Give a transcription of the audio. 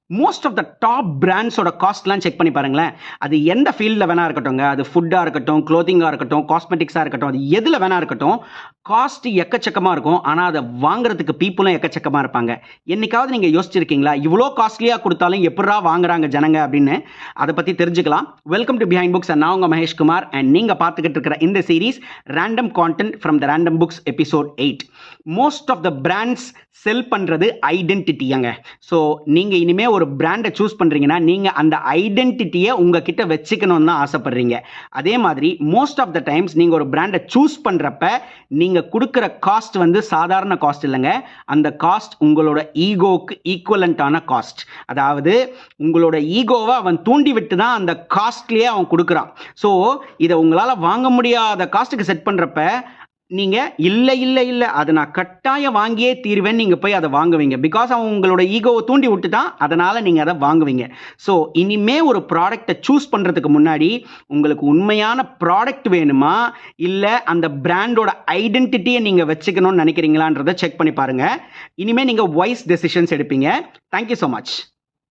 Most of the top பிராண்ட்ஸோட காஸ்ட்லாம் check பண்ணி பாருங்களேன். அது எந்த ஃபீல்டில் வேணா இருக்கட்டும்ங்க. அது ஃபுட்டாக இருக்கட்டும், க்ளோத்திங்காக இருக்கட்டும், காஸ்மெட்டிக்ஸாக இருக்கட்டும், அது எதில் வேணா இருக்கட்டும், காஸ்ட் எக்கச்சக்கமாக இருக்கும். ஆனால் அதை வாங்குறதுக்கு பீப்புளும் எக்கச்சக்கமாக இருப்பாங்க. என்னைக்காவது நீங்கள் யோசிச்சிருக்கீங்களா, இவ்வளோ காஸ்ட்லியாக கொடுத்தாலும் எப்படா வாங்குறாங்க ஜனங்க அப்படின்னு? அதை பற்றி தெரிஞ்சுக்கலாம். Welcome to behind books. நான் உங்கள் மகேஷ்குமார் அண்ட் நீங்கள் பார்த்துக்கிட்டு இருக்கிற இந்த series random content from the random books episode 8. Most of the brands sell பண்ணுறது ஐடென்டிட்டியாங்க. ஸோ நீங்கள் இனிமேல் ஒரு பிராண்டை சூஸ் பண்ணுறீங்கன்னா நீங்கள் அந்த ஐடென்டிட்டியை உங்ககிட்ட வச்சுக்கணும்னு தான் ஆசைப்படுறீங்க. அதே மாதிரி மோஸ்ட் ஆஃப் த டைம்ஸ் நீங்கள் ஒரு பிராண்டை சூஸ் பண்ணுறப்ப நீங்கள் கொடுக்குற காஸ்ட் வந்து சாதாரண காஸ்ட் இல்லைங்க. அந்த காஸ்ட் உங்களோட ஈகோவுக்கு ஈக்குவலண்ட்டான காஸ்ட். அதாவது உங்களோட ஈகோவை அவன் தூண்டி விட்டு தான் அந்த காஸ்ட்லேயே அவன் கொடுக்குறான். ஸோ இதை உங்களால் வாங்க முடியாத காஸ்ட்டுக்கு செட் பண்ணுறப்ப நீங்கள் இல்லை அதை நான் கட்டாயம் வாங்கியே தீர்வேன் நீங்கள் போய் அதை வாங்குவீங்க. பிகாஸ் அவன் உங்களோட ஈகோவை தூண்டி விட்டுட்டான், அதனால் நீங்கள் அதை வாங்குவீங்க. ஸோ இனிமே ஒரு ப்ராடக்டை சூஸ் பண்ணுறதுக்கு முன்னாடி உங்களுக்கு உண்மையான ப்ராடக்ட் வேணுமா, இல்லை அந்த பிராண்டோட ஐடென்டிட்டியை நீங்கள் வச்சுக்கணும்னு நினைக்கிறீங்களான்றதை செக் பண்ணி பாருங்கள். இனிமேல் நீங்கள் வைஸ் டெசிஷன்ஸ் எடுப்பீங்க. Thank you so much.